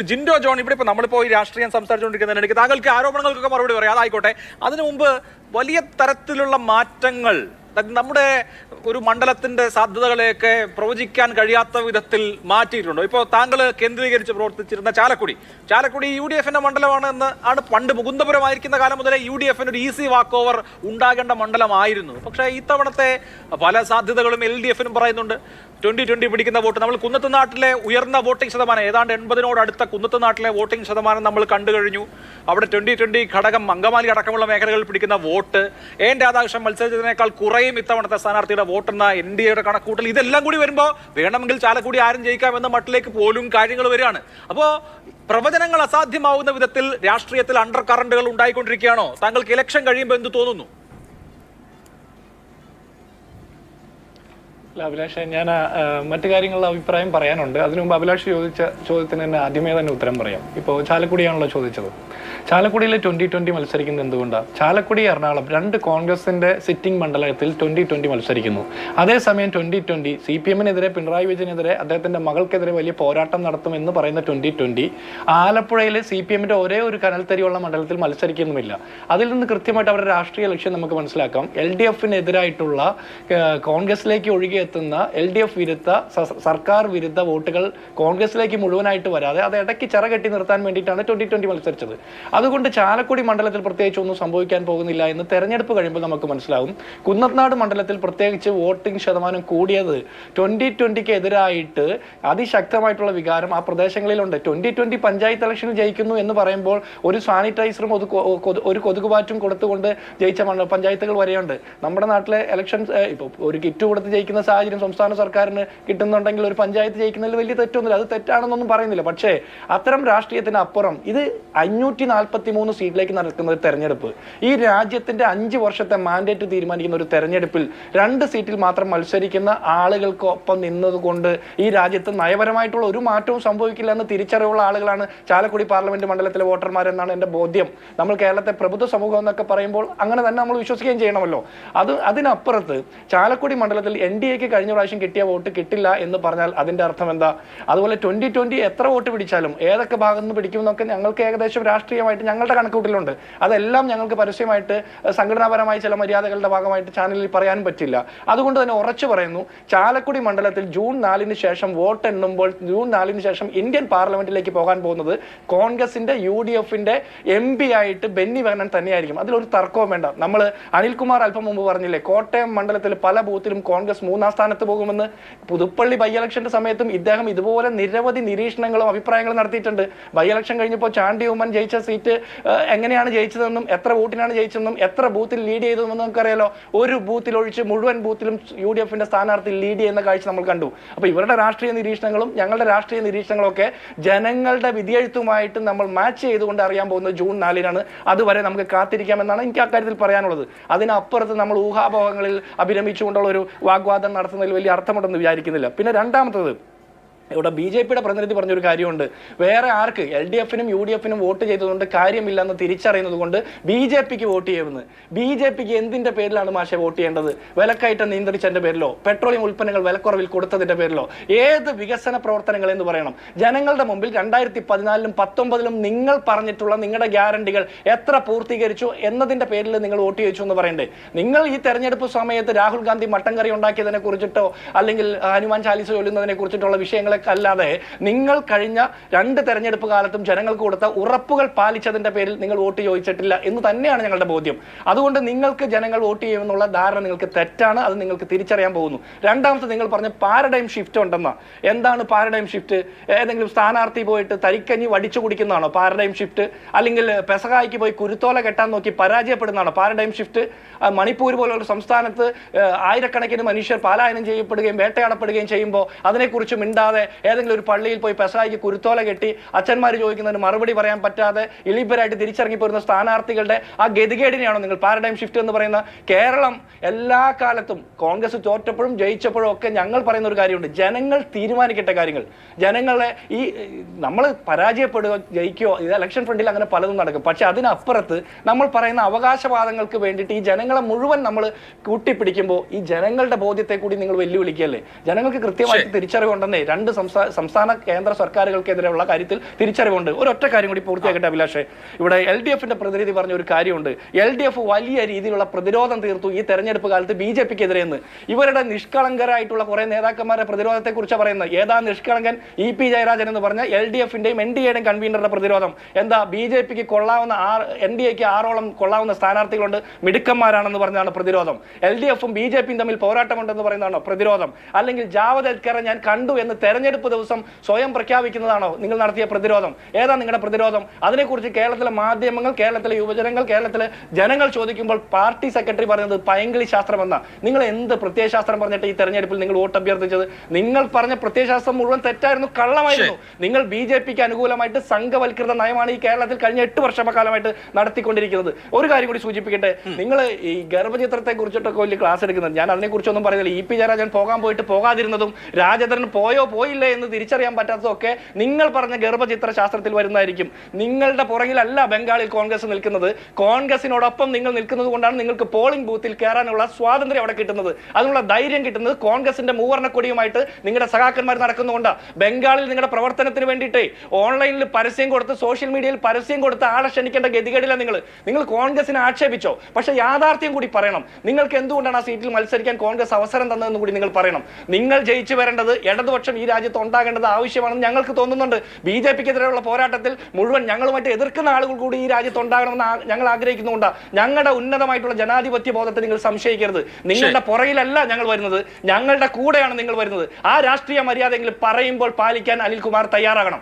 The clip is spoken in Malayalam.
ജിൻഡോ ജോൺ ഇവിടെ ഇപ്പൊ നമ്മളിപ്പോ ഈ രാഷ്ട്രീയം സംസാരിച്ചുകൊണ്ടിരിക്കുന്നതിനിടയ്ക്ക് താങ്കൾക്ക് ആരോപണങ്ങൾക്കൊക്കെ മറുപടി പറയാം, അതായിക്കോട്ടെ. അതിനു മുമ്പ് വലിയ തരത്തിലുള്ള മാറ്റങ്ങൾ നമ്മുടെ ഒരു മണ്ഡലത്തിന്റെ സാധ്യതകളെയൊക്കെ പ്രവചിക്കാൻ കഴിയാത്ത വിധത്തിൽ മാറ്റിയിട്ടുണ്ടോ? ഇപ്പോൾ താങ്കൾ കേന്ദ്രീകരിച്ച് പ്രവർത്തിച്ചിരുന്ന ചാലക്കുടി UDFന്റെ മണ്ഡലമാണ് എന്ന് ആണ് പണ്ട് മുകുന്ദപുരമായിരിക്കുന്ന കാലം മുതലേ UDFന് ഒരു ഈസി വാക്ക് ഓവർ ഉണ്ടാകേണ്ട മണ്ഡലമായിരുന്നു. പക്ഷേ ഇത്തവണത്തെ പല സാധ്യതകളും LDFനും പറയുന്നുണ്ട്. 2020 പിടിക്കുന്ന വോട്ട് നമ്മൾ കുന്നത്തുനാട്ടിലെ ഉയർന്ന വോട്ടിംഗ് ശതമാനം ഏതാണ്ട് 80-നോടടുത്ത കുന്നത്തുനാട്ടിലെ വോട്ടിംഗ് ശതമാനം നമ്മൾ കണ്ടു കഴിഞ്ഞു. അവിടെ 2020 ഘടകം അങ്കമാലി അടക്കമുള്ള മേഖലകളിൽ പിടിക്കുന്ന വോട്ട് എൻ രാധാകൃഷ്ണൻ മത്സരിച്ചതിനേക്കാൾ കുറയും ഇത്തവണത്തെ സ്ഥാനാർത്ഥിയുടെ വോട്ടെന്ന NDAയുടെ കണക്കൂട്ടൽ. ഇതെല്ലാം കൂടി വരുമ്പോൾ വേണമെങ്കിൽ ചാലക്കുടി ആരും ജയിക്കാമെന്ന മട്ടിലേക്ക് പോലും കാര്യങ്ങൾ വരികയാണ്. അപ്പോൾ പ്രവചനങ്ങൾ അസാധ്യമാവുന്ന വിധത്തിൽ രാഷ്ട്രീയത്തിൽ അണ്ടർ കറണ്ടുകൾ ഉണ്ടായിക്കൊണ്ടിരിക്കുകയാണോ? താങ്കൾക്ക് ഇലക്ഷൻ കഴിയുമ്പോൾ എന്ത് തോന്നുന്നു? അഭിലാഷ്, ഞാൻ മറ്റു കാര്യങ്ങളുടെ അഭിപ്രായം പറയാനുണ്ട്. അതിനു മുമ്പ് അഭിലാഷ് ചോദിച്ച ചോദ്യത്തിന് തന്നെ ആദ്യമേ തന്നെ ഉത്തരം പറയാം. ഇപ്പോൾ ചാലക്കുടിയാണല്ലോ ചോദിച്ചത്. ചാലക്കുടിയിൽ 2020 മത്സരിക്കുന്നത് എന്തുകൊണ്ടാണ്? ചാലക്കുടി, എറണാകുളം രണ്ട് കോൺഗ്രസിന്റെ സിറ്റിംഗ് മണ്ഡലത്തിൽ 2020 മത്സരിക്കുന്നു. അതേസമയം 2020 CPMനെതിരെ, പിണറായി വിജയനെതിരെ, അദ്ദേഹത്തിന്റെ മകൾക്കെതിരെ വലിയ പോരാട്ടം നടത്തുമെന്ന് പറയുന്ന 2020 ആലപ്പുഴയിൽ CPMന്റെ ഒരേ ഒരു കനൽത്തരിയുള്ള മണ്ഡലത്തിൽ മത്സരിക്കുന്നുമില്ല. അതിൽ നിന്ന് കൃത്യമായിട്ട് അവരുടെ രാഷ്ട്രീയ ലക്ഷ്യം നമുക്ക് മനസ്സിലാക്കാം. LDFനെതിരായിട്ടുള്ള കോൺഗ്രസിലേക്ക് ഒഴുകിയെത്തുന്ന LDF വിരുദ്ധ, സർക്കാർ വിരുദ്ധ വോട്ടുകൾ കോൺഗ്രസിലേക്ക് മുഴുവനായിട്ട് വരാതെ അത് ഇടയ്ക്ക് ചിറകെട്ടി നിർത്താൻ വേണ്ടിയിട്ടാണ് 2020 മത്സരിച്ചത്. അതുകൊണ്ട് ചാലക്കുടി മണ്ഡലത്തിൽ പ്രത്യേകിച്ച് ഒന്നും സംഭവിക്കാൻ പോകുന്നില്ല എന്ന് തെരഞ്ഞെടുപ്പ് കഴിയുമ്പോൾ നമുക്ക് മനസ്സിലാവും. കുന്നത്തനാട് മണ്ഡലത്തിൽ പ്രത്യേകിച്ച് വോട്ടിംഗ് ശതമാനം കൂടിയത് 2020 എതിരായിട്ട് അതിശക്തമായിട്ടുള്ള വികാരം ആ പ്രദേശങ്ങളിലുണ്ട്. 2020 പഞ്ചായത്ത് ഇലക്ഷനിൽ ജയിക്കുന്നു എന്ന് പറയുമ്പോൾ ഒരു സാനിറ്റൈസറും ഒരു കൊതുകുപാറ്റും കൊടുത്തുകൊണ്ട് ജയിച്ച പഞ്ചായത്തുകൾ വരെയുണ്ട്. നമ്മുടെ നാട്ടിലെ ഇലക്ഷൻ ഇപ്പോൾ ഒരു കിറ്റ് കൊടുത്ത് ജയിക്കുന്ന സാഹചര്യം സംസ്ഥാന സർക്കാരിന് കിട്ടുന്നുണ്ടെങ്കിൽ ഒരു പഞ്ചായത്ത് ജയിക്കുന്നതിൽ വലിയ തെറ്റൊന്നുമില്ല. അത് തെറ്റാണെന്നൊന്നും പറയുന്നില്ല. പക്ഷേ അത്തരം രാഷ്ട്രീയത്തിന് അപ്പുറം ഇത് 543 സീറ്റിലേക്ക് നടക്കുന്ന ഒരു തെരഞ്ഞെടുപ്പ്, ഈ രാജ്യത്തിന്റെ 5 വർഷത്തെ മാൻഡേറ്റ് തീരുമാനിക്കുന്ന ഒരു തെരഞ്ഞെടുപ്പിൽ 2 സീറ്റിൽ മാത്രം മത്സരിക്കുന്ന ആളുകൾക്കൊപ്പം നിന്നതുകൊണ്ട് ഈ രാജ്യത്ത് നയപരമായിട്ടുള്ള ഒരു മാറ്റവും സംഭവിക്കില്ല എന്ന് തിരിച്ചറിവുള്ള ആളുകളാണ് ചാലക്കുടി പാർലമെന്റ് മണ്ഡലത്തിലെ വോട്ടർമാരെന്നാണ് എൻ്റെ ബോധ്യം. നമ്മൾ കേരളത്തെ പ്രബുദ്ധ സമൂഹം എന്നൊക്കെ പറയുമ്പോൾ അങ്ങനെ തന്നെ നമ്മൾ വിശ്വസിക്കുകയും ചെയ്യണമല്ലോ. അതിനപ്പുറത്ത് ചാലക്കുടി മണ്ഡലത്തിൽ NDAക്ക് കഴിഞ്ഞ പ്രാവശ്യം കിട്ടിയ വോട്ട് കിട്ടില്ല എന്ന് പറഞ്ഞാൽ അതിന്റെ അർത്ഥം എന്താ? അതുപോലെ 2020 എത്ര വോട്ട് പിടിച്ചാലും ഏതൊക്കെ ഭാഗത്ത് നിന്ന് പിടിക്കുമെന്നൊക്കെ ഞങ്ങൾക്ക് ഏകദേശം രാഷ്ട്രീയമായിട്ട് ഞങ്ങളുടെ കണക്കൂട്ടിലുണ്ട്. അതെല്ലാം ഞങ്ങൾക്ക് പരസ്യമായിട്ട് സംഘടനാപരമായ ചില മര്യാദകളുടെ ഭാഗമായിട്ട് ചാനലിൽ പറയാനും പറ്റില്ല. അതുകൊണ്ട് തന്നെ ഉറച്ചു പറയുന്നു, ചാലക്കുടി മണ്ഡലത്തിൽ ജൂൺ 4 ശേഷം വോട്ട് എണ്ണുമ്പോൾ ജൂൺ 4 ശേഷം ഇന്ത്യൻ പാർലമെന്റിലേക്ക് പോകാൻ പോകുന്നത് കോൺഗ്രസിന്റെ UDFന്റെ MP ആയിട്ട് ബെന്നി ബെഹനാൻ തന്നെയായിരിക്കും. അതിലൊരു തർക്കവും വേണ്ട. നമ്മൾ അനിൽകുമാർ അല്പം മുമ്പ് പറഞ്ഞില്ലേ, കോട്ടയം മണ്ഡലത്തിൽ പല ബൂത്തിലും കോൺഗ്രസ് 3-ാം സ്ഥാനത്ത് പോകുമെന്ന്. പുതുപ്പള്ളി ബൈ ഇലക്ഷന്റെ സമയത്തും ഇദ്ദേഹം ഇതുപോലെ നിരവധി നിരീക്ഷണങ്ങളും അഭിപ്രായങ്ങളും നടത്തിയിട്ടുണ്ട്. ബൈ ഇലക്ഷൻ കഴിഞ്ഞപ്പോൾ ചാണ്ടി ഉമ്മൻ ജയിച്ച സീറ്റ് എങ്ങനെയാണ് ജയിച്ചതെന്നും എത്ര വോട്ടിനാണ് ജയിച്ചതെന്നും എത്ര ബൂത്തിൽ ലീഡ് ചെയ്തതെന്നും നമുക്കറിയാലോ. ഒരു ബൂത്തിൽ ഒഴിച്ച് മുഴുവൻ ബൂത്തിലും UDFന്റെ സ്ഥാനാർത്ഥി ലീഡ് ചെയ്യുന്ന കാഴ്ച നമ്മൾ കണ്ടു. അപ്പോൾ ഇവരുടെ രാഷ്ട്രീയ നിരീക്ഷണങ്ങളും ഞങ്ങളുടെ രാഷ്ട്രീയ നിരീക്ഷണങ്ങളൊക്കെ ജനങ്ങളുടെ വിധിയെഴുത്തുമായിട്ട് നമ്മൾ മാച്ച് ചെയ്തുകൊണ്ട് അറിയാൻ പോകുന്നത് ജൂൺ 4 അതുവരെ നമുക്ക് കാത്തിരിക്കാമെന്നാണ് എനിക്ക് അക്കാര്യത്തിൽ പറയാനുള്ളത്. അതിനപ്പുറത്ത് നമ്മൾ ഊഹാപോഹങ്ങളിൽ അഭിരമിച്ചുകൊണ്ടുള്ള ഒരു വാഗ്വാദം നടത്തുന്നതിൽ വലിയ അർത്ഥമുണ്ടെന്ന് വിചാരിക്കുന്നില്ല. പിന്നെ രണ്ടാമത്തത്, ഇവിടെ BJPയുടെ പ്രതിനിധി പറഞ്ഞൊരു കാര്യമുണ്ട്, വേറെ ആർക്ക് LDFനും UDFനും വോട്ട് ചെയ്തതുകൊണ്ട് കാര്യമില്ലെന്ന് തിരിച്ചറിയുന്നത് കൊണ്ട് BJPക്ക് വോട്ട് ചെയ്യുമെന്ന്. BJPക്ക് എന്തിന്റെ പേരിലാണ് മാഷെ വോട്ട് ചെയ്യേണ്ടത്? വിലക്കയറ്റം നിയന്ത്രിച്ചതിന്റെ പേരിലോ, പെട്രോളിയം ഉൽപ്പന്നങ്ങൾ വിലക്കുറവിൽ കൊടുത്തതിന്റെ പേരിലോ, ഏത് വികസന പ്രവർത്തനങ്ങൾ എന്ന് പറയണം? ജനങ്ങളുടെ മുമ്പിൽ 2014-ലും 2019-ലും നിങ്ങൾ പറഞ്ഞിട്ടുള്ള നിങ്ങളുടെ ഗ്യാരണ്ടികൾ എത്ര പൂർത്തീകരിച്ചു എന്നതിന്റെ പേരിൽ നിങ്ങൾ വോട്ട് ചെയ്യിച്ചു എന്ന് പറയണ്ടേ? നിങ്ങൾ ഈ തെരഞ്ഞെടുപ്പ് സമയത്ത് രാഹുൽ ഗാന്ധി മട്ടൻ കറി ഉണ്ടാക്കിയതിനെ കുറിച്ചിട്ടോ അല്ലെങ്കിൽ ഹനുമാൻ ചാലീസ ചൊല്ലുന്നതിനെ കുറിച്ചിട്ടുള്ള വിഷയങ്ങളെ അല്ലാതെ നിങ്ങൾ കഴിഞ്ഞ 2 തെരഞ്ഞെടുപ്പ് കാലത്തും ജനങ്ങൾക്ക് കൊടുത്ത ഉറപ്പുകൾ പാലിച്ചതിന്റെ പേരിൽ നിങ്ങൾ വോട്ട് ചോദിച്ചിട്ടില്ല എന്ന് തന്നെയാണ് ഞങ്ങളുടെ ബോധ്യം. അതുകൊണ്ട് നിങ്ങൾക്ക് ജനങ്ങൾ വോട്ട് ചെയ്യുമെന്നുള്ള ധാരണ നിങ്ങൾക്ക് തെറ്റാണ്. അത് നിങ്ങൾക്ക് തിരിച്ചറിയാൻ പോകുന്നു. രണ്ടാമത്തെ, നിങ്ങൾ പറഞ്ഞ പാരഡൈം ഷിഫ്റ്റ് ഉണ്ടെന്നാ. എന്താണ് പാരഡൈം ഷിഫ്റ്റ്? ഏതെങ്കിലും സ്ഥാനാർത്ഥി പോയിട്ട് തരിക്കഞ്ഞി വടിച്ചു കുടിക്കുന്നതാണോ പാരഡൈം ഷിഫ്റ്റ്? അല്ലെങ്കിൽ പെസകായ്ക്ക് പോയി കുരുത്തോല കെട്ടാൻ നോക്കി പരാജയപ്പെടുന്നതാണോ പാരഡൈം ഷിഫ്റ്റ്? മണിപ്പൂർ പോലുള്ള സംസ്ഥാനത്ത് ആയിരക്കണക്കിന് മനുഷ്യർ പലായനം ചെയ്യപ്പെടുകയും വേട്ടയാടപ്പെടുകയും ചെയ്യുമ്പോൾ അതിനെക്കുറിച്ച് മിണ്ടാതെ ഏതെങ്കിലും ഒരു പള്ളിയിൽ പോയി പെസഹായിക്ക് കുരുത്തോല കെട്ടി അച്ഛന്മാർ ചോദിക്കുന്നതിന് മറുപടി പറയാൻ പറ്റാതെ ഇളിബരായിട്ട് തിരിച്ചിറങ്ങിപ്പോരുന്ന സ്ഥാനാർത്ഥികളുടെ ആ ഗതികേടിനെയാണോ നിങ്ങൾ പാരഡൈം ഷിഫ്റ്റ് എന്ന് പറയുന്ന? കേരളം എല്ലാ കാലത്തും കോൺഗ്രസ് തോറ്റപ്പോഴും ജയിച്ചപ്പോഴും ഒക്കെ ഞങ്ങൾ പറയുന്ന ഒരു കാര്യമുണ്ട്, ജനങ്ങൾ തീരുമാനിക്കട്ടെ കാര്യങ്ങൾ. ജനങ്ങളെ ഈ നമ്മൾ പരാജയപ്പെടുകയോ ജയിക്കുകയോ ഇത് ഇലക്ഷൻ ഫ്രണ്ടിൽ അങ്ങനെ പലതും നടക്കും. പക്ഷെ അതിനപ്പുറത്ത് നമ്മൾ പറയുന്ന അവകാശവാദങ്ങൾക്ക് വേണ്ടിയിട്ട് ഈ ജനങ്ങളെ മുഴുവൻ നമ്മൾ കൂട്ടിപ്പിടിക്കുമ്പോൾ ഈ ജനങ്ങളുടെ ബോധ്യത്തെ കൂടി നിങ്ങൾ വെല്ലുവിളിക്കുകയല്ലേ? ജനങ്ങൾക്ക് കൃത്യമായിട്ട് തിരിച്ചറിവുണ്ടെന്നേ. 2 സംസ്ഥാന കേന്ദ്ര സർക്കാരുകൾക്കെതിരെയുള്ള കാര്യത്തിൽ തിരിച്ചറിവുണ്ട്. ഒരൊറ്റ കാര്യം കൂടി പൂർത്തിയാക്കട്ടെ അഭിലാഷേ. ഇവിടെ LDFന്റെ പ്രതിനിധി പറഞ്ഞ ഒരു കാര്യമുണ്ട്. LDF വലിയ രീതിയിലുള്ള പ്രതിരോധം തീർത്തു ഈ തെരഞ്ഞെടുപ്പ് കാലത്ത് BJPക്കെതിരെ എന്ന്. ഇവരുടെ നിഷ്കളങ്കരായിട്ടുള്ള കുറെ നേതാക്കന്മാരുടെ പ്രതിരോധത്തെ കുറിച്ച് പറയുന്നത്. ഏതാ നിഷ്കളങ്കൻ? EP ജയരാജൻ എന്ന് പറഞ്ഞ LDFന്റെയും NDAയുടെയും കൺവീനറുടെ പ്രതിരോധം. എന്താ? BJPക്ക് കൊള്ളാവുന്ന NDAക്ക് 6ഓളം കൊള്ളാവുന്ന സ്ഥാനാർത്ഥികളുണ്ട്, മിടുക്കന്മാരാണെന്ന് പറഞ്ഞാണ് പ്രതിരോധം. LDFും BJPയും തമ്മിൽ പോരാട്ടമുണ്ടെന്ന് പറയുന്നതാണോ പ്രതിരോധം? അല്ലെങ്കിൽ ജാവദേക്കറെ ഞാൻ കണ്ടു എന്ന് തെരഞ്ഞെടുപ്പ് ദിവസം സ്വയം പ്രഖ്യാപിക്കുന്നതാണോ നിങ്ങൾ നടത്തിയ പ്രതിരോധം? ഏതാ നിങ്ങളുടെ പ്രതിരോധം? അതിനെക്കുറിച്ച് കേരളത്തിലെ മാധ്യമങ്ങൾ, കേരളത്തിലെ യുവജനങ്ങൾ, കേരളത്തിലെ ജനങ്ങൾ ചോദിക്കുമ്പോൾ പാർട്ടി സെക്രട്ടറി പറയുന്നത് പൈങ്കിളി ശാസ്ത്രം എന്ന. നിങ്ങൾ എന്ത് പ്രത്യയശാസ്ത്രം പറഞ്ഞിട്ട് ഈ തെരഞ്ഞെടുപ്പിൽ നിങ്ങൾ വോട്ട് അഭ്യർത്ഥിച്ചത്? നിങ്ങൾ പറഞ്ഞ പ്രത്യയശാസ്ത്രം മുഴുവൻ തെറ്റായിരുന്നു, കള്ളമായിരുന്നു. നിങ്ങൾ BJPക്ക് അനുകൂലമായിട്ട് സംഘവൽകൃത നയമാണ് ഈ കേരളത്തിൽ കഴിഞ്ഞ 8 വർഷക്കാലമായിട്ട് നടത്തിക്കൊണ്ടിരിക്കുന്നത്. ഒരു കാര്യം കൂടി സൂചിപ്പിക്കട്ടെ, നിങ്ങൾ ഈ ഗർഭചിത്രത്തെ കുറിച്ചിട്ടൊക്കെ വലിയ ക്ലാസ് എടുക്കുന്നത്, ഞാൻ അതിനെക്കുറിച്ചൊന്നും പറയുന്നില്ല. EP ജയരാജൻ പോകാൻ പോയിട്ട് പോകാതിരുന്നതും രാജേന്ദ്രൻ പോയോ പോയില്ലേ എന്ന് തിരിച്ചറിയാൻ പറ്റാത്തതൊക്കെ നിങ്ങൾ പറഞ്ഞ ഗർഭചിത്ര ശാസ്ത്രത്തിൽ വരുന്നതായിരിക്കും. നിങ്ങളുടെ പുറകിലല്ല ബംഗാളിൽ കോൺഗ്രസ് നിൽക്കുന്നത്. കോൺഗ്രസിനോടൊപ്പം നിങ്ങൾ നിൽക്കുന്നത് കൊണ്ടാണ് നിങ്ങൾക്ക് പോളിംഗ് ബൂത്തിൽ കയറാനുള്ള സ്വാതന്ത്ര്യം അവിടെ കിട്ടുന്നത്. അതിനുള്ള ധൈര്യം കിട്ടുന്നത് കോൺഗ്രസിന്റെ മൂവർണ്ണക്കൊടിയുമായിട്ട് നിങ്ങളുടെ സഖാക്കന്മാർ നടക്കുന്നതുകൊണ്ടാണ്. ബംഗാളിൽ നിങ്ങളുടെ പ്രവർത്തനത്തിന് വേണ്ടിയിട്ട് ഓൺലൈനിൽ പരസ്യം കൊടുത്ത്, സോഷ്യൽ മീഡിയയിൽ പരസ്യം കൊടുത്ത് ആളെ ക്ഷണിക്കേണ്ട ഗതികേടില്ല. നിങ്ങൾ കോൺഗ്രസിനെ ആക്ഷേപിച്ചോ, പക്ഷെ യാഥാർത്ഥ്യം കൂടി പറയണം. നിങ്ങൾക്ക് എന്തുകൊണ്ടാണ് ആ സീറ്റിൽ മത്സരിക്കാൻ കോൺഗ്രസ് അവസരം തന്നതെന്ന് കൂടി നിങ്ങൾ പറയണം. നിങ്ങൾ ജയിച്ചു വരേണ്ടത്, ഇടതുപക്ഷം ഈ രാജ്യത്ത് ഉണ്ടാകേണ്ടത് ആവശ്യമാണെന്ന് ഞങ്ങൾക്ക് തോന്നുന്നുണ്ട്. BJPക്കെതിരെയുള്ള പോരാട്ടത്തിൽ മുഴുവൻ ഞങ്ങളുമായിട്ട് എതിർക്കുന്ന ആളുകൾ കൂടി ഈ രാജ്യത്ത് ഉണ്ടാകണമെന്ന് ഞങ്ങൾ ആഗ്രഹിക്കുന്നുണ്ട്. ഞങ്ങളുടെ ഉന്നതമായിട്ടുള്ള ജനാധിപത്യ ബോധത്തെ നിങ്ങൾ സംശയിക്കരുത്. നിങ്ങളുടെ പുറകിലല്ല ഞങ്ങൾ വരുന്നത്, ഞങ്ങളുടെ കൂടെയാണ് നിങ്ങൾ വരുന്നത്. ആ രാഷ്ട്രീയ മര്യാദയെങ്കിലും പറയുമ്പോൾ പാലിക്കാൻ അനിൽകുമാർ തയ്യാറാകണം.